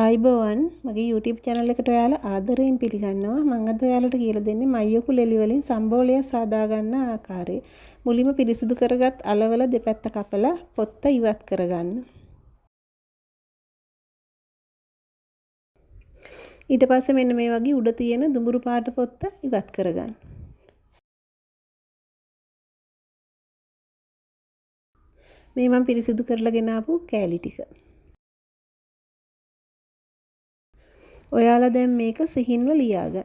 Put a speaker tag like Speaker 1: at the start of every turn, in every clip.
Speaker 1: ආයිබෝවන් මගේ YouTube channel එකට ඔයාලා ආදරයෙන් පිළිගන්නවා. මම අද ඔයාලට කියලා දෙන්නේ මයොකු ලෙලි වලින් සම්බෝලයක් සාදා ගන්න ආකාරය. මුලින්ම පිරිසිදු කරගත් අලවල දෙපැත්ත කපලා පොත්ත ඉවත් කරගන්න. ඊට පස්සේ මෙන්න මේ වගේ උඩ තියෙන දුඹුරු පාට පොත්ත ඉවත් කරගන්න. මේ මම පිරිසිදු කරලා ගෙන ආපු කෑලි ටික. ඔයාලා දැන් මේක සිහින්ව ලියාගන්න.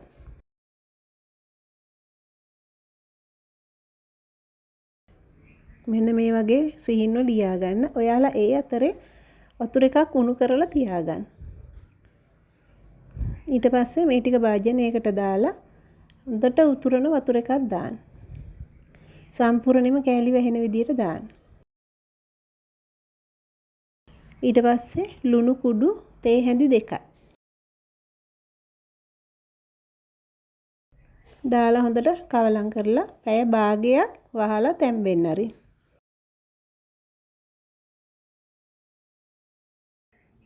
Speaker 1: මෙන්න මේ වගේ සිහින්ව ලියා ගන්න. ඔයාලා ඒ අතරේ වතුර එකක් උණු කරලා තියාගන්න. ඊට පස්සේ මේ ටික භාජනයකට දාලා හොඳට උතුරන වතුර එකක් දාන්න. සම්පූර්ණයෙන්ම කෑලි වැහෙන විදියට දාන්න. ඊට පස්සේ ලුණු කුඩු තේ හැඳි 2යි. දාලා හොඳට කවලම් කරලා පැය භාගයක් වහලා තැම්බෙන්න හරි.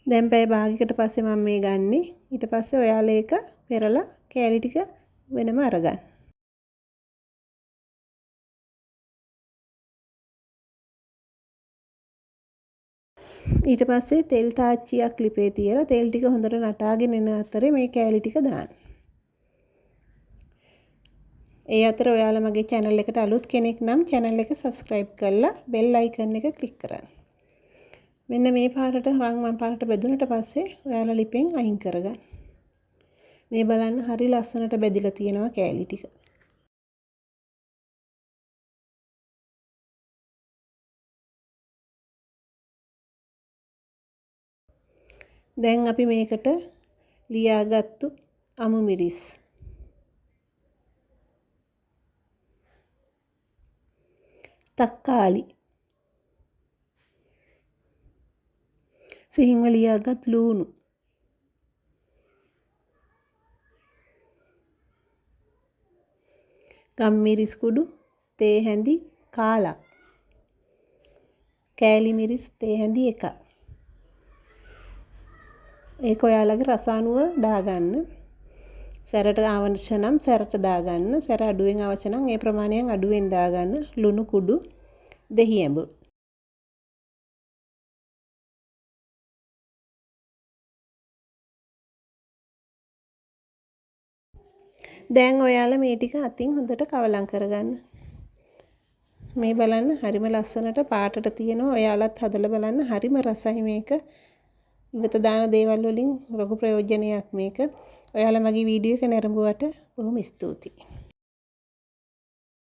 Speaker 1: දැන් පැය භාගයකට පස්සේ මම මේ ගන්නෙ. ඊට පස්සේ ඔයාලා ඒක පෙරලා කෑලි ටික වෙනම අරගන්න. ඊට පස්සේ තෙල් තාච්චියක් ලිපේ තියලා තෙල් ටික හොඳට නටාගෙන එන අතරේ මේ කෑලි ටික දාන්න. ඒ අතර ඔයාලා මගේ channel එකට අලුත් කෙනෙක් නම් channel එක subscribe කරලා bell icon එක click කරන්න. මෙන්න මේ පාටට රන්වන් පාටට බෙදුනට පස්සේ ඔයාලා ලිපෙන් අයින් කරගන්න. මේ බලන්න හරි ලස්සනට බෙදිලා තියෙනවා කෑලි ටික. දැන් අපි මේකට ලියාගත්තු අමු මිරිස් තක්කාලි සිහින්ව ලියාගත් ලූණු ගම්මිරිස් කුඩු තේ හැඳි කාලක් කෑලි මිරිස් තේ හැඳි 1ක් ඒක ඔයාලගේ රස අනුව දාගන්න සැරට අවශ්‍ය නම් සැරට දාගන්න සැර අඩුවෙන් අවශ්‍ය නම් ඒ ප්‍රමාණයෙන් අඩුවෙන් දාගන්න ලුණු කුඩු දෙහි ඇඹුල් දැන් ඔයාලා මේ ටික අතින් හොඳට කවලම් කරගන්න මේ බලන්න හරිම ලස්සනට පාටට තියෙනවා ඔයාලත් හදලා බලන්න හරිම රසයි මේක ඉවත දාන දේවල් වලින් ලොකු ප්‍රයෝජනයක් මේක ඔයාලා මගේ වීඩියෝ එක නරඹුවට බොහොම ස්තුතියි